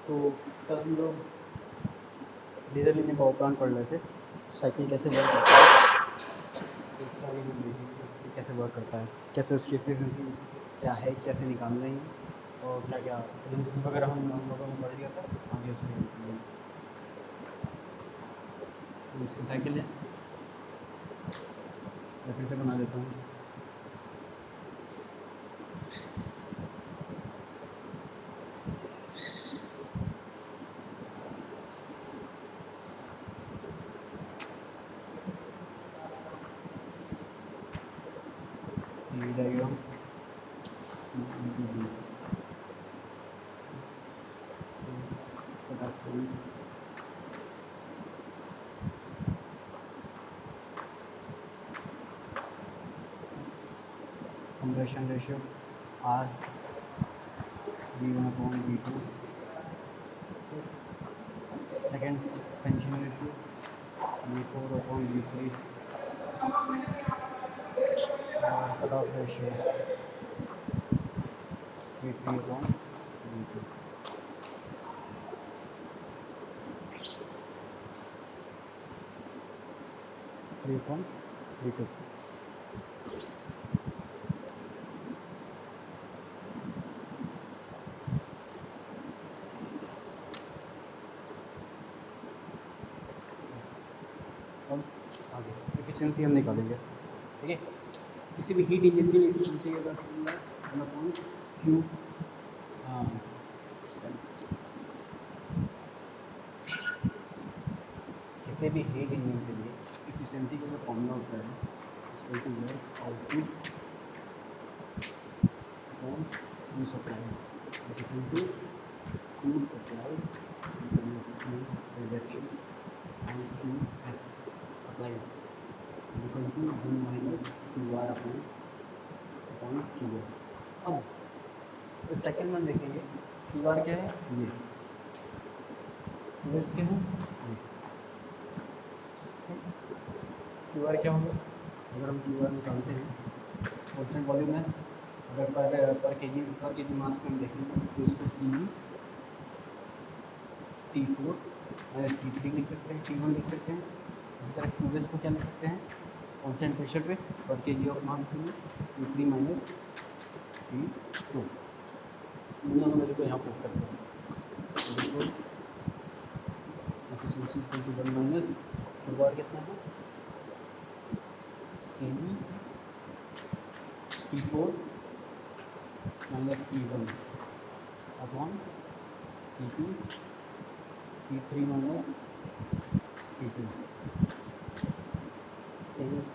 तो कल हम लोग डीजल इंजन पावर प्लांट पढ़ रहे थे, साइकिल कैसे वर्क करता है, तो उसके आगे हम देखेंगे कि कैसे वर्क करता है, कैसे उसकी एफिशिएंसी क्या है, कैसे निकालना है और क्या क्या प्रिंसिपल वगैरह हम लोगों ने पढ़ लिया था। आगे उसके तो इसकी साइकिल है, मैं फिर से बना देता हूँ। Diagram compression ratio R V1/V2, second expansion ratio V4/V3 और cut off ratio V3/V2। 3/V2। अब आगे एफिशिएंसी हम निकालेंगे, ठीक है। किसी भी हीट इंजन के लिए एफिशिएंसी का फॉर्मूला 1/Q। हाँ, किसी भी हीट इंजन के लिए एफिशिएंसी का जो फॉर्मूला होता है equal to work output upon Q supply is equal to Q supply reduction and QS supply equal to 1 minus QR upon QS। अब इस सेकंड में देखेंगे QR क्या है, ये QS क्या है, ये QR क्या होगा। अगर हम QR निकालते हैं कॉन्स्टेंट वॉल्यूम है, अगर पर केजी मास को हम देखेंगे तो इसको CV T4 माइनस T3 लिख सकते हैं, T1 लिख सकते हैं। इसी तरह QS को क्या लिख सकते हैं, कॉन्स्टेंट प्रेशर पे पर केजी ऑफ मास के लिए T3 माइनस T2। दोनों मेरे को यहाँ पुट करते हैं, efficiency equal to 1 minus QR कितना है CV T4 minus T1 upon CP T3 minus T2 since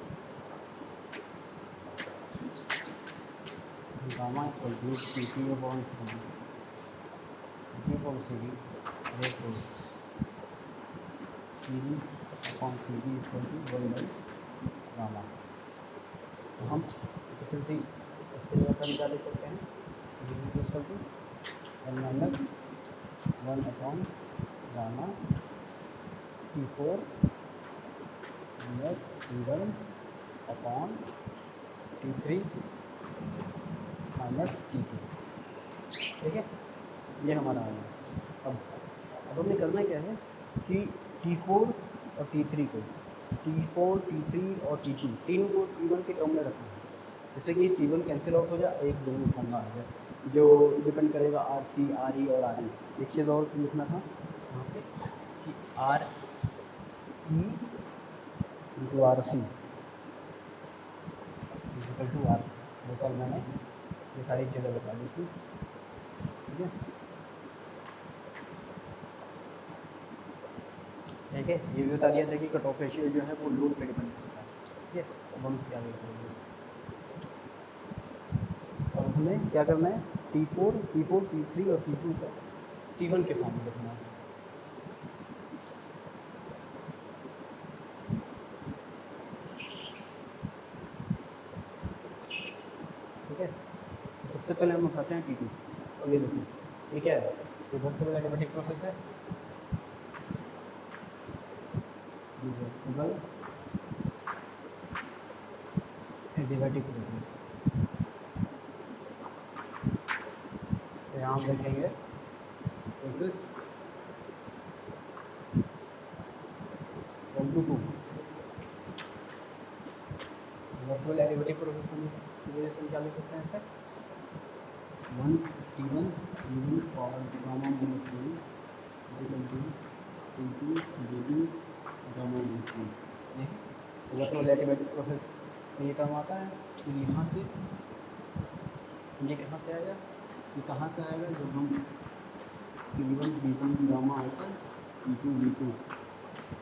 gamma equal to CP upon CP upon CV therefore CV upon CP equal to 1 by gamma. तो हम efficiency इसके लिए अपन क्या लिख सकते हैं, equal to 1 minus 1 upon gamma T4 minus T1 upon T3 minus T2, ठीक है। ये हमारा आ गया। अब हमें करना क्या है कि T4 और T3 को, T4 T3 और T2 तीनों को T1 के टर्म में रखना है, जिससे कि T1 कैंसिल आउट हो जाए, एक दोनों फॉर्मूला आ जाए जो डिपेंड करेगा RC RE और RE। एक चीज़ और लिखना था यहाँ पे कि RE into RC equal to R। वो कल मैंने ये सारी चीज़ें बता दी थी, ठीक है। ठीक है, ये भी बता दिया था कि कट ऑफ रेशियो जो है वो लोड पे डिपेंड करता है, ठीक है। अब हम क्या करेंगे, अब हमें क्या करना है, T4 T3 और T2 का T1 के फॉर्म में लिखना है, ठीक है। तो सबसे पहले हम उठाते हैं T2। अब ये देखिए ये क्या है, रिवर्सिबल एडिमेटिक प्रोसेस है, रिवर्सिबल एडिमेटिक प्रोसेस। तो यहाँ हम देखेंगे process into two virtual additive process की वजह से हम क्या लिख सकते हैं सर 1 T1 T1 और gamma minus 1 equal to T2 T2 gamma minus 1। देखिए वर्चुअल एडिटिव प्रोसेस में ये टर्म आता है तो यहाँ से ये कहाँ से आएगा, ये कहाँ से आएगा जब हम T1 T1 गामा आएगा T2 V2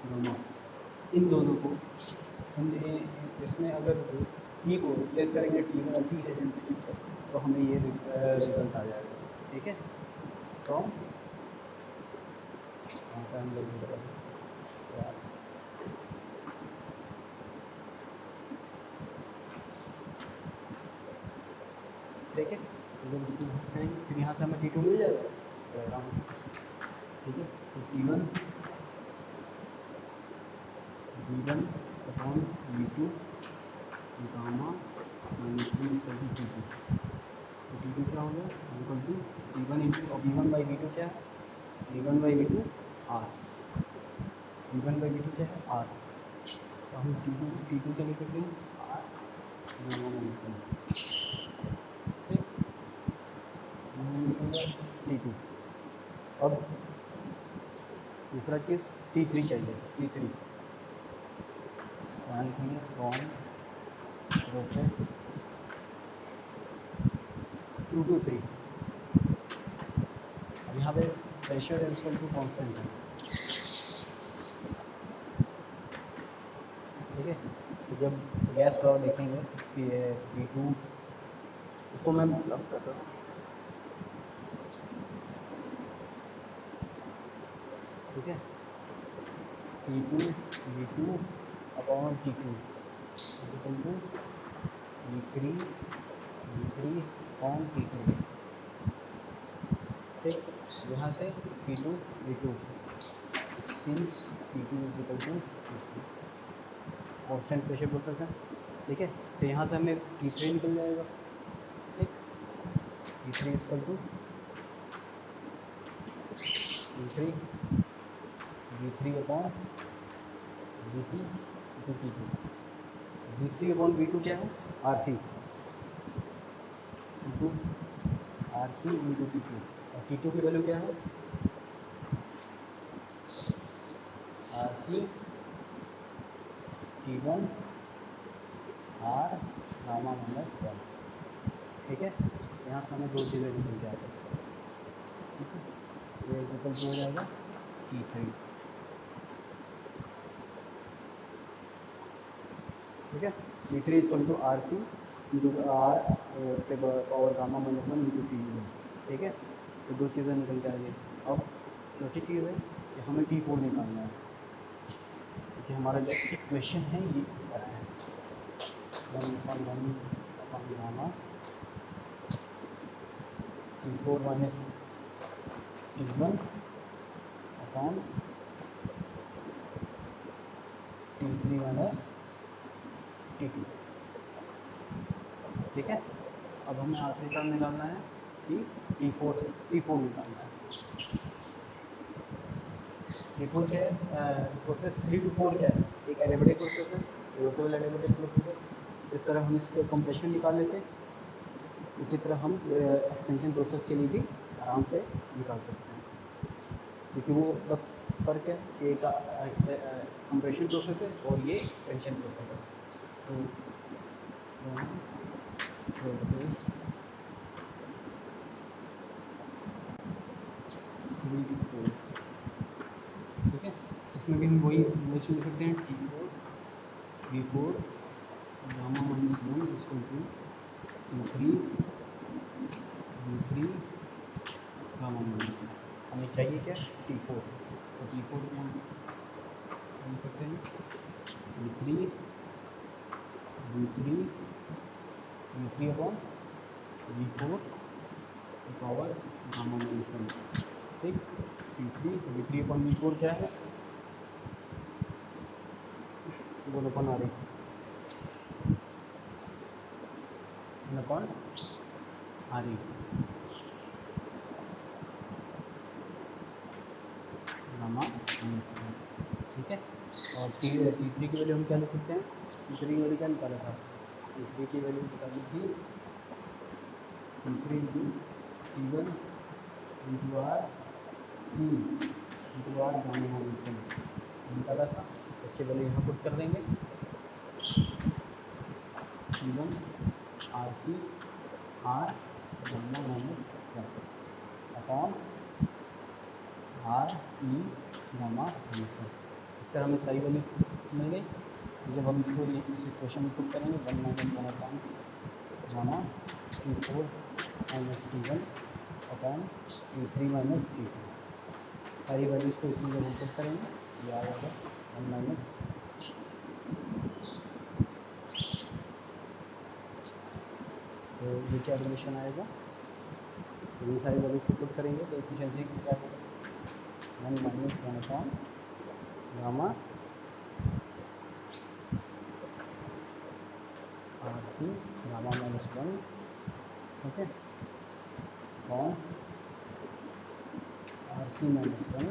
गामा इन दोनों को हम इसमें अगर टी को रिप्लेस करेंगे टी से तो हमें ये रिजल्ट आ जाएगा। ठीक है, फ्रॉम ठीक है, फिर यहाँ से हमें T2 मिल जाएगा। ठीक है, तो T1 V1 upon V2 gamma minus 1 equal to T2। तो T2 क्या होगा equal to V1 into V1 by V2 क्या है V1 by V2 R, V1 by V2 क्या है R। तो हम T2 क्या लिख सकते हैं R गामा माइनस 1 T2। अब दूसरा चीज़ T3 चाहिए, T3 फ्रॉम प्रोसेस 2 to 3। अब यहाँ पे प्रेशर इक्वल टू कांस्टेंट है। ठीक है, तो जब गैस फ्लो देखेंगे कि P2 उसको मैं प्लस कर रहा हूँ। ठीक है, T2 V2 upon T2 equal to V3 upon T3। ठीक, यहाँ से P2 V2 since P2 is equal to constant pressure process है। ठीक है, तो यहाँ से हमें P3 निकल जाएगा। ठीक, P3 equal to P3 V3 upon V2 to T2। V3 upon V2 क्या है RC into RC into T2 और T2 की वैल्यू क्या है RC T1 R gamma minus 1। ठीक है, यहाँ से हमें दो चीज़ें निकल जाएगा। ठीक है, ये इक्वल हो जाएगा T3। ठीक है, T3 equal to RC into R power gamma minus 1 into T1। ठीक है, तो दो चीज़ें निकल के आ गई। अब चौथी चीज़ है कि हमें T4 निकालना है, क्योंकि हमारा जो इक्वेशन है ये इस तरह है 1/1 upon gamma T4 minus T1 upon T3 minus T2। ठीक है, अब हमें आखिरी टर्म निकालना है कि T4 निकालना है। T4 क्या है, प्रोसेस 3 to 4 क्या है, एक एडिटिव प्रोसेस है, वर्चुअल एडिटिव प्रोसेस है। इस तरह हम इसके कंप्रेशन निकाल लेते हैं, इसी तरह हम एक्सपेंशन प्रोसेस के लिए भी आराम से निकाल सकते हैं, क्योंकि वो बस फ़र्क है कि एक कंप्रेशन प्रोसेस है और ये एक्सपेंशन प्रोसेस है। तो प्रोसेस 3 to 4। ठीक है, इसमें भी हम वही रिलेशन लिख सकते हैं T4 V4 gamma minus 1 equal to T3 V3 gamma minus 1। हमें चाहिए क्या T4, तो T4 को हम लिख सकते हैं V3 upon V4 power gamma minus 1। ठीक, V3 अपॉन V4 क्या है बोलो अपन आ रही गामा। ठीक है, और T3 की वैल्यू हम क्या लिख सकते हैं, T3 की वैल्यू क्या निकाला था, T3 की वैल्यू निकाली थी T3 into T1 into R T into R gamma minus one निकाला था। इसके वैल्यू यहाँ पुट कर देंगे, T1 R C R gamma minus one upon R E gamma minus one. इस तरह हमें सारी वैल्यू मिल गई। जब हम इसको इस इक्वेशन में पुट करेंगे 1 minus one upon gamma T4 minus T1 upon T3 minus T2, सारी वैल्यूज़ को इसमें जब हम पुट करेंगे ये आ जाएगा 1 माइनस, तो ये क्या रिलेशन आएगा, तो ये सारी वैल्यूज़ को पुट करेंगे तो एफिशिएंसी क्या होगा 1 minus one upon gamma R C gamma minus one, ठीक है, upon R C minus one,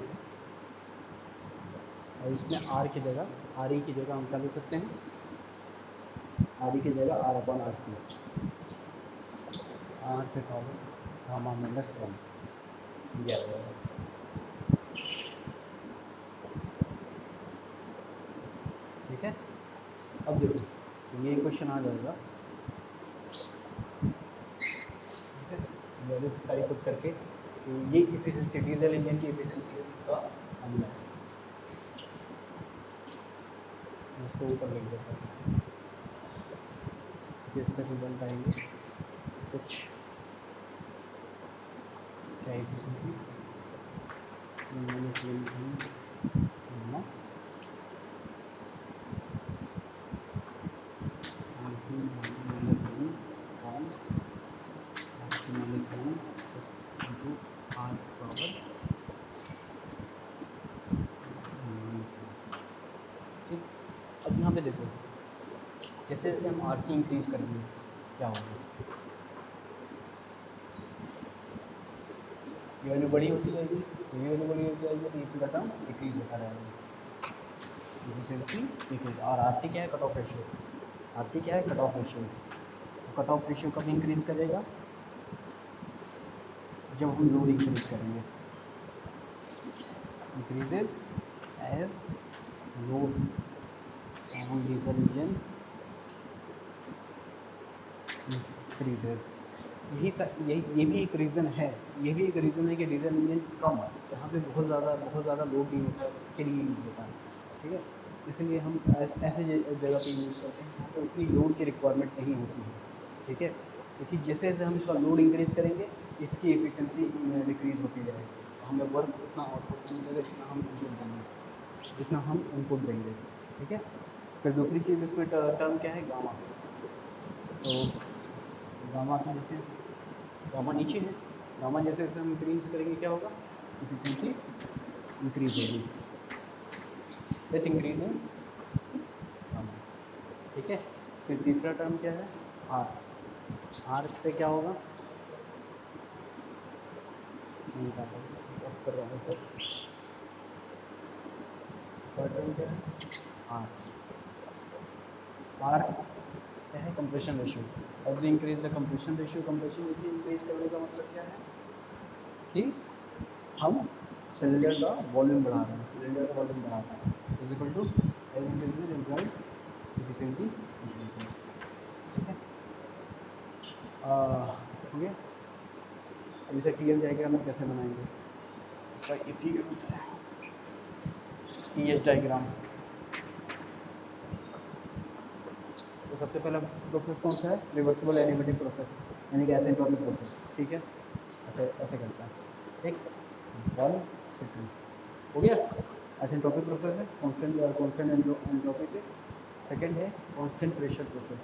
और इसमें आर की जगह आर ई की जगह हम क्या लिख सकते हैं, आर ई की जगह R upon R C, R के पावर गामा माइनस वन दिया जाएगा। ठीक है, अब देखो ये क्वेश्चन आ जाएगा, ठीक है, वैल्यू सारी पुट करके तो ये एफिशिएंसी डीजल इंजन की एफिशिएंसी का फॉर्मूला है, इसको ऊपर लिख देता हूँ जिससे रिजल्ट आएंगे कुछ क्या एफिशिएंसी ठीक। अब यहाँ पे देखो जैसे जैसे हम आर सी इंक्रीज करेंगे क्या होगा, ये वैल्यू बड़ी होती जाएगी, ये वैल्यू बड़ी होती जाएगी तो ये पूरा टर्म डिक्रीज होता रहेगा, एफिशिएंसी डिक्रीज। और आर सी क्या है, cut off ratio, R C क्या है, कट ऑफ रेशियो, तो कट ऑफ रेशियो कब इंक्रीज करेगा, जब हम लोड इंक्रीज करेंगे, increases as load on diesel engine increases. ये भी एक रीज़न है, ये भी एक रीज़न है कि डीजल इंजन कम जहाँ पे बहुत ज़्यादा लोड नहीं होता है उसके लिए यूज़ होता है, ठीक है, इसलिए हम ऐसे जगह पे यूज़ करते हैं जहाँ पे उतनी लोड की रिक्वायरमेंट नहीं होती है, ठीक है, क्योंकि जैसे जैसे हम इसका लोड इंक्रीज करेंगे इसकी एफिशिएंसी डिक्रीज होती जाएगी, हमें वर्क उतना आउटपुट नहीं मिलेगा जितना हम इनपुट देंगे, ठीक है। फिर दूसरी चीज़ इसमें टर्म क्या है, गामा, तो गामा की जैसे गामा नीचे है, गामा जैसे जैसे हम इंक्रीज करेंगे क्या होगा, एफिशिएंसी इंक्रीज होगी विथ इंक्रीज इन गामा, ठीक है। फिर तीसरा टर्म क्या है, आर, आर पे क्या होगा, ऑफ कर रहा हूँ सर, थर्ड टर्म क्या है, आर, आर क्या है, compression ratio, as we increase the compression ratio, compression ratio increase करने का मतलब क्या है कि हम सिलेंडर का वॉल्यूम बढ़ा रहे हैं, सिलेंडर का वॉल्यूम बढ़ा रहे हैं, is equal to as increase implies efficiency increase, ठीक है। ठीक है, अब इसे टी एस डायग्राम में कैसे बनाएंगे, इसका ये फिगर होता है टी एस डायग्राम। तो सबसे पहला प्रोसेस कौन सा है, रिवर्सिबल एडिमेटिक प्रोसेस, यानी कि एसिम्प्टोटिक प्रोसेस, ठीक है, ऐसे ऐसे करता है, ठीक, 1 से 2 हो गया, एसिम्प्टोटिक प्रोसेस है, कांस्टेंट एंट्रोपी पे। सेकंड है constant pressure process,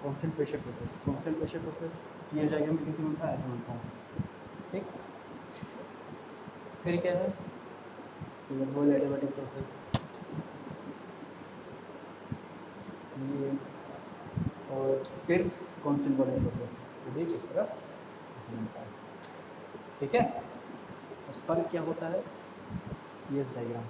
constant pressure process, constant pressure process ये डायग्राम में कैसे बनता है, ऐसे बनता है, ठीक। फिर क्या है, रिवर्सिबल एडिमेटिक प्रोसेस, ये, और फिर कांस्टेंट वॉल्यूम प्रोसेस, तो भी इस तरह बनता है, ठीक है। बस फर्क क्या होता है, ये डायग्राम,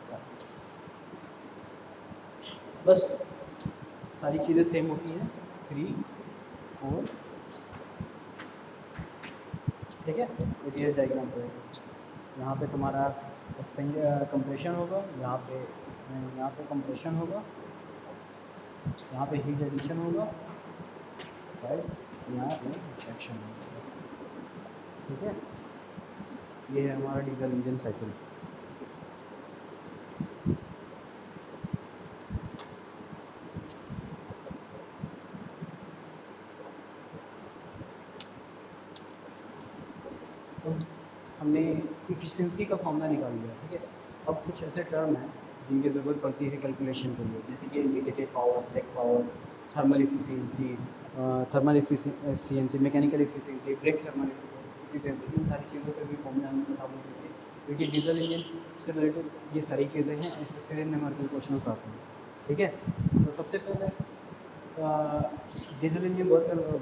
सकता है। बस सारी चीज़ें सेम होती हैं, 3 4, ठीक है। एटीएस डायग्राम पे यहाँ पे तुम्हारा कंप्रेशन होगा, यहाँ पे कंप्रेशन होगा, यहाँ पे हीट एडिशन होगा, राइट, यहाँ पे रिजेक्शन होगा, ठीक है। ये है हमारा डीजल इंजन साइकिल। तो हमने इफिशिएंसी का फॉर्मूला निकाल लिया, ठीक है। अब कुछ ऐसे टर्म हैं जिनकी ज़रूरत पड़ती है कैलकुलेशन के लिए, जैसे कि indicated power, brake power, thermal efficiency, mechanical efficiency, brake thermal efficiency, इन सारी चीज़ों पर भी फॉर्मूला हमें पता होना चाहिए, क्योंकि डीजल इंजन से रिलेटेड ये सारी चीज़ें हैं, इससे न्यूमेरिकल क्वेश्चन आते हैं, ठीक है। तो सबसे पहले डीजल इंजन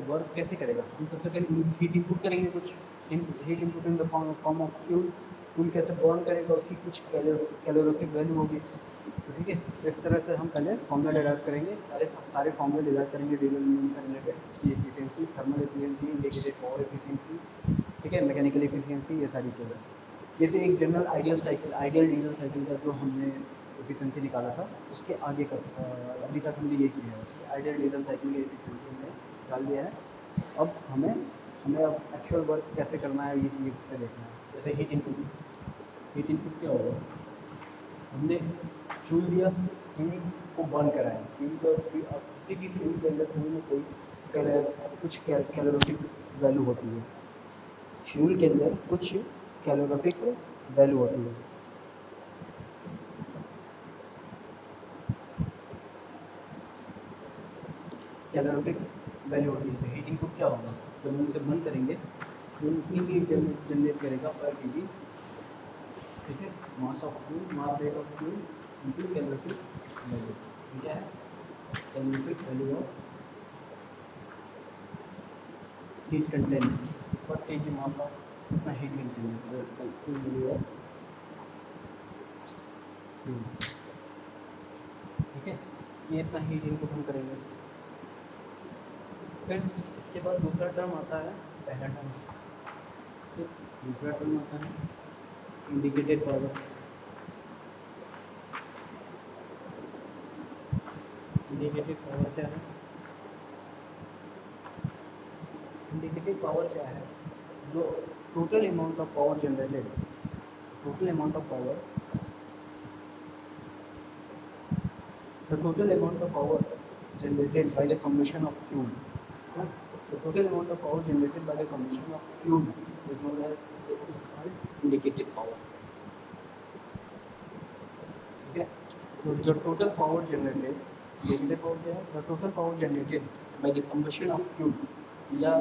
वर्क कैसे करेगा? हम सबसे पहले हीट इनपुट करेंगे, कुछ heat input in the form of fuel. Fuel कैसे बर्न करेगा, उसकी कुछ कैलोरीफिक वैल्यू होगी, तो ठीक है। तो इस तरह से हम पहले फॉर्मूला डिराइव करेंगे, सारे फॉर्मूले डिराइव करेंगे डीजल इंजन से रिलेटेड, की efficiency, thermal efficiency, indicated power efficiency, ठीक है, मैकेनिकल एफिशिएंसी, ये सारी चीज़ें। ये तो एक जनरल आइडियल डीजल साइकिल का जो हमने एफिशिएंसी निकाला था, उसके आगे का अभी तक हमने ये किया है, आइडियल डीजल साइकिल की एफिशिएंसी हमने निकाल दिया है। अब हमें हमें अब एक्चुअल वर्क कैसे करना है, ये चीज़ पे देखना है। जैसे हीट इनपुट क्या होगा? हमने फ्यूल दिया, फ्यूल को बर्न कराया, फ्यूल का अब किसी भी फ्यूल के अंदर कोई ना कोई कुछ कैलोरीफिक वैल्यू होती है, फ्यूल के अंदर कुछ कैलोरीफिक वैल्यू होती है। कैलोरीफिक वैल्यू होती है, तो हीट इनपुट क्या होगा? जब हम इसे बंद करेंगे तो इतनी हीट जनरेट करेगा पर केजी, ठीक है। Mass of fuel, mass rate of fuel into calorific value, ठीक है, calorific value of heat content पर केजी मास ऑफ इतना heat content value of fuel, ठीक है। ये इतना हीट इनपुट हम करेंगे। फिर इसके बाद दूसरा टर्म आता है, पहला टर्म, फिर दूसरा टर्म आता है इंडिकेटेड पावर। इंडिकेटेड पावर क्या है? इंडिकेटेड पावर क्या है? जो total amount of power generated, total amount of power, the total amount of power generated by the combustion of fuel, the total amount of power generated by the combustion of fuel is known as, is called indicated power, ठीक है। तो the total power generated, indicated power क्या है? The total power generated by the combustion of fuel या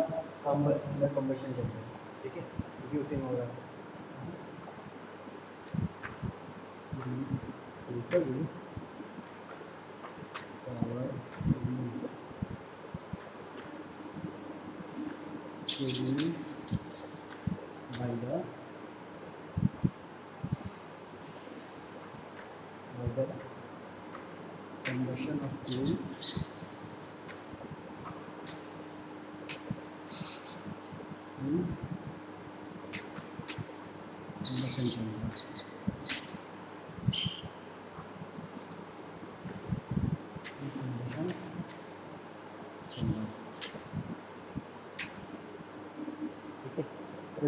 combustion chamber, ठीक है, क्योंकि उसी में हो रहा है। total power used by the combustion of fuel in combustion chamber,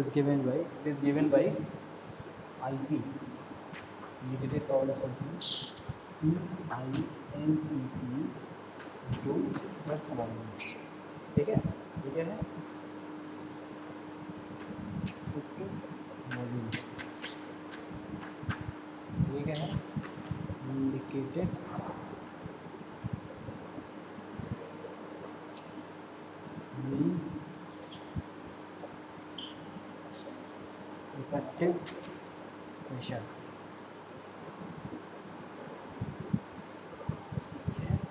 is given by IP, indicated power is something PINEP जो वर्क वॉल्यूम, ठीक है। ये क्या है? वॉल्यूम, ये क्या है? Indicated effective pressure,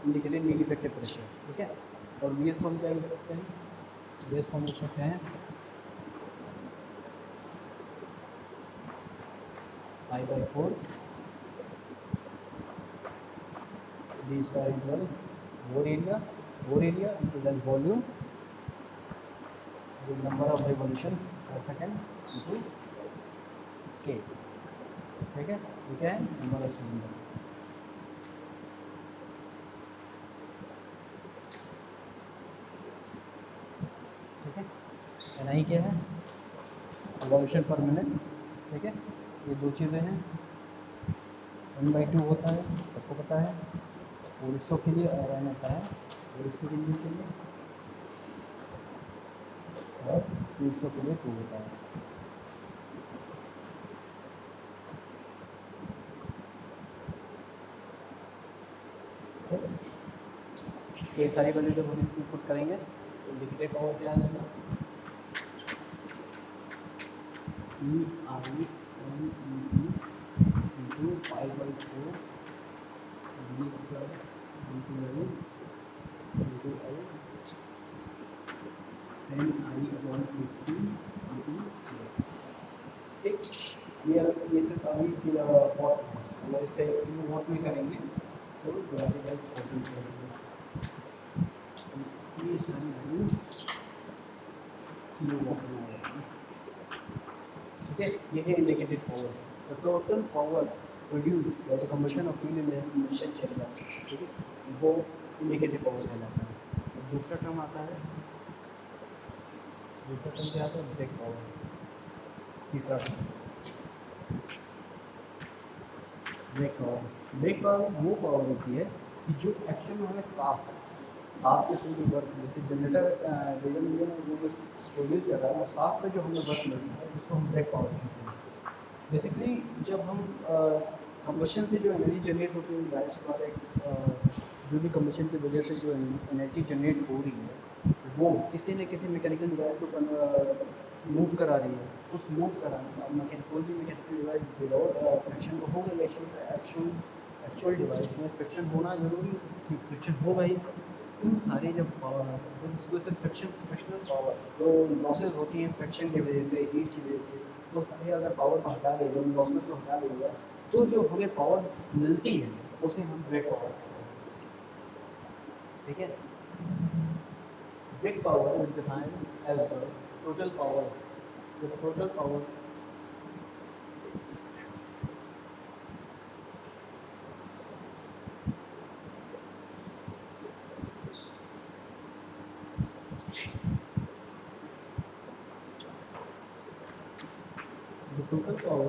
indicated mean effective pressure, ठीक है। और VS को हम क्या लिख सकते हैं? VS को हम लिख सकते हैं I/4 d square into L, bore area into then volume, the number of revolution per second into k, ठीक है, ये क्या है, नंबर ऑफ सिलेंडर, ठीक है, एनआई क्या है, रिवॉल्यूशन पर मिनट, ठीक है, ये दो चीज़ें हैं, 1/2 होता है, सबको पता है, वोल्टो के लिए और एन होता है वोल्टो के लिए और वोल्टो के लिए 2 होता है, तो ये सारी वैल्यू जब हम इसमें पुट करेंगे तो इंडिकेटेड पावर क्या है, E I N E into 5/4 D square into L N I upon 50 into, ठीक, ये सिर्फ अभी वॉट, मतलब इससे वॉट में करेंगे तो डिवाइडेड बाई 14 करेंगे, ये सारी वैल्यू किलो वॉट में आ जाएगी, ठीक है, ये है indicated power, the total power produced by the combustion of fuel in an induction chamber, ठीक है, वो इंडिकेटेड पावर कहलाता है। अब दूसरा टर्म आता है, दूसरा टर्म क्या आता है, ब्रेक पावर, तीसरा टर्म ब्रेक पावर वो पावर होती है कि जो एक्चुअल में हमें साफ के थ्रू जो वर्क, जैसे जनरेटर डीजल इंजन वो जो प्रोड्यूस कर रहा है वो साफ में जो हमें वर्क मिलता है उसको हम ब्रेक पावर कहते हैं। बेसिकली जब हम कंबशन से जो एनर्जी जनरेट होती है, जाहिर सी बात है जो भी कंबशन की वजह से जो एनर्जी जनरेट हो रही है वो किसी न किसी मैकेनिकल डिवाइस को मूव करा रही है, उस मूव कराने कोई भी मैकेनिकल डिवाइस विदाउट फ्रिक्शन तो होगा ही, एक्चुअल डिवाइस में फ्रिक्शन होना जरूरी है, फ्रिक्शन होगा ही, उन सारे जब उसको से फ्रिक्शनल पावर जो लॉसेस होती हैं फ्रिक्शन की वजह से, हीट की वजह से, वो सारे अगर पावर को हटा देगा, उन लॉसेस को हटा देगा, तो जो हमें पावर मिलती है उसे हम ब्रेक पावर कहते हैं, ठीक है। Brake power is defined as the total power, the total power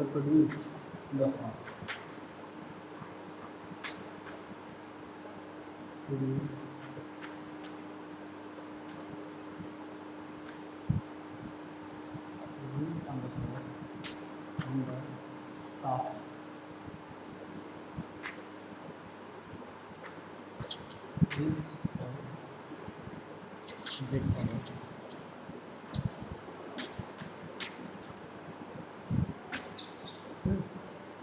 produced in the farm, produced on the farm in the staff, is break power,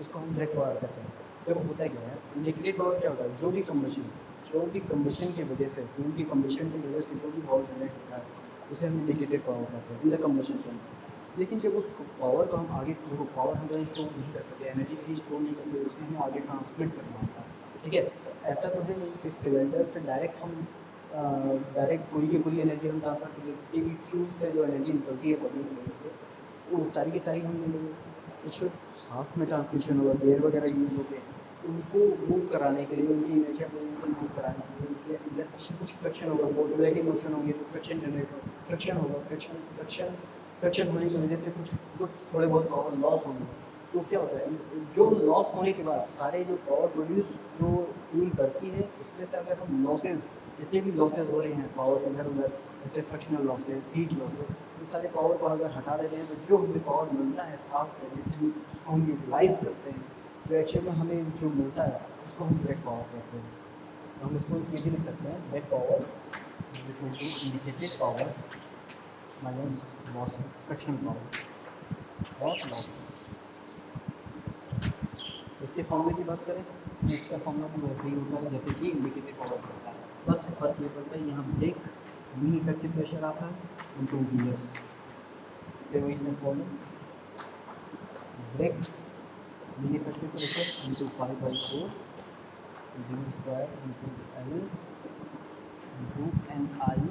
इसको हम ब्रेक पावर कहते हैं। देखो होता क्या है, इंडिकेटेड पावर क्या होता है, जो भी कम्बशन की वजह से, फ्यूल की कम्बशन की वजह से जो भी पावर जनरेट होता है उसे हम इंडिकेटेड पावर कहते हैं इन द कम्बशन चैम्बर। लेकिन जब उस पावर को हम आगे, वो पावर हम स्टोर नहीं कर सकते, एनर्जी कहीं स्टोर नहीं करते, उसे हमें आगे ट्रांसमिट करना होता है, ठीक है। तो ऐसा तो है नहीं कि सिलेंडर से डायरेक्ट हम पूरी की पूरी एनर्जी हम ट्रांसफर कर लेते हैं, फ्यूल से जो एनर्जी निकलती है बर्निंग की वजह से वो सारी की सारी हम ले लेंगे, इसको साथ में ट्रांसमिशन होगा, गेयर वगैरह यूज़ होते हैं, उनको मूव कराने के लिए, उनकी नेचर पोजिशन मूव कराने के लिए उनके अंदर कुछ फ्रिक्शन होगा, रोटरी मोशन होंगे तो फ्रिक्शन जनरेट होगा, फ्रिक्शन होगा, फ्रिक्शन होने की वजह से कुछ थोड़े बहुत पावर लॉस होंगे। तो क्या होता है, जो लॉस होने के बाद सारे जो पावर प्रोड्यूस जो फ्यूल करती है उसमें से अगर हम लॉसेज, जितने भी लॉसेज हो रहे हैं पावर इधर उधर, जैसे फ्रिक्शनल लॉसेज, हीट लॉसेज, इस सारे पावर को अगर हटा देते हैं तो जो हमें पावर मिलता है साफ में, जिसको हम यूटिलाइज करते हैं, जो एक्चुअल में हमें जो मिलता है उसको हम ब्रेक पावर कहते हैं। तो हम इसको ये भी लिख सकते हैं, brake power is equal to indicated power minus loss frictional power और लॉस। इसके फॉर्मूले की बात करें तो इसका फॉर्मूला भी वैसे ही होता है जैसे कि इंडिकेटेड पावर होता है, बस फर्क ये पड़ता है, यहाँ ब्रेक मीन इफेक्टिव प्रेशर आता है इनटू वीएस, वही से formula, brake mean effective pressure into 5/4 v square into l into N I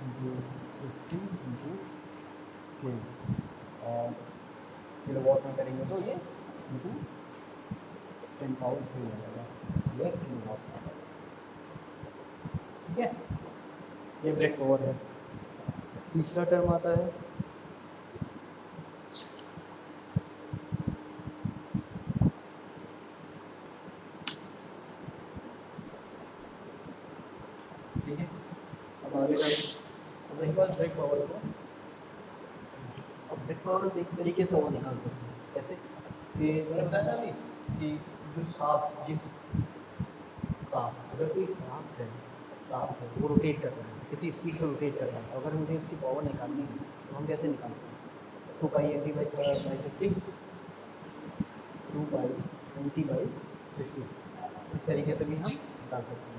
into 60 into K, और किलोवाट में करेंगे तो ये इंटू 10 पावर 3 आ जाएगा, ये किलोवाट में। ठीक है, ये ब्रेक पावर है। तीसरा टर्म आता है ठीक है, अब आगे अब रही बात ब्रेक पावर को। अब ब्रेक पावर एक तरीके से और निकाल सकते हैं, कैसे कि मैंने बताया था अभी कि जो साफ अगर कोई साफ है वो रोटेट कर रहा है, किसी स्पीड से रोटेट कर रहा है, अगर मुझे उसकी पावर निकालनी है तो हम कैसे निकालते हैं, 2π80/50, 2π20/50, इस तरीके से भी हम निकाल सकते हैं।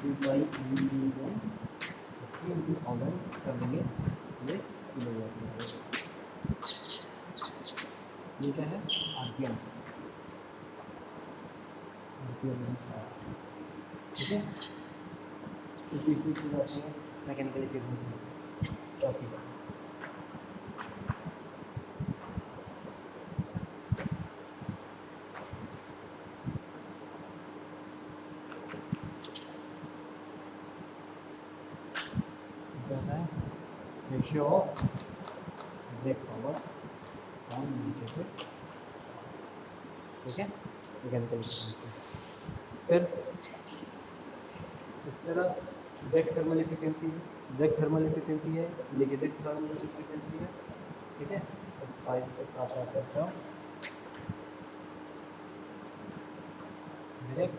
2π×1000 कर देंगे, ये किलोवाट में आएगा। ये क्या है, आरपीएम, ठीक है। तीसरी चीज आती है मैकेनिकल एफिशिएंसी, चौथी बात ratio of brake power on indicated, ठीक है, मैकेनिकल एफिशिएंसी। फिर इस तरह ब्रेक थर्मल एफिशिएंसी है, इंडिकेटेड थर्मल एफिशिएंसी है, ठीक है। फाइव से आता है term brake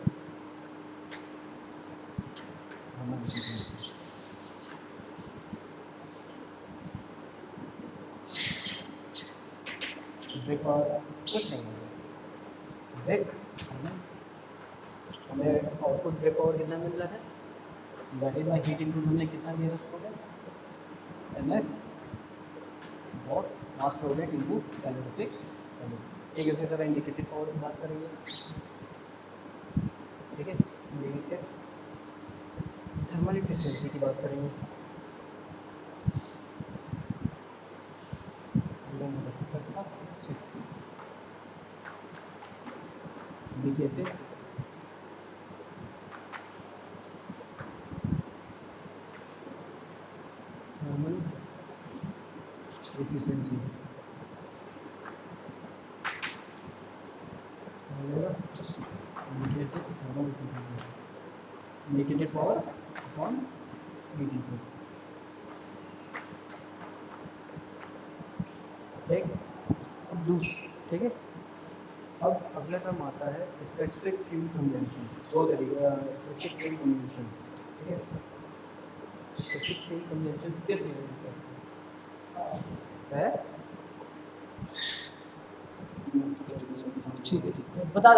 thermal efficiency. Brake power कुछ नहीं है, ब्रेक हमें आउटपुट ब्रेक पावर कितना मिल रहा है, डिवाइडेड बाय हीट इनपुट हमने कितना दिया उसको, MS what mass flow rate into calorific value. एक इसी तरह इंडिकेटेड पावर की बात करेंगे, ठीक है, इंडिकेटेड थर्मल एफिशिएंसी की बात करेंगे। Indicated thermal efficiency indicated power upon heat input, ठीक। अब ठीक है, अब अगला टर्म आता है स्पेसिफिक फ्यूल कन्वेंशन, दो तरीके स्पेसिफिक फ्यूल कन्वेंशन, ठीक है। स्पेसिफिक फ्यूल कन्वेंशन किस यूनिट है, ठीक है, बता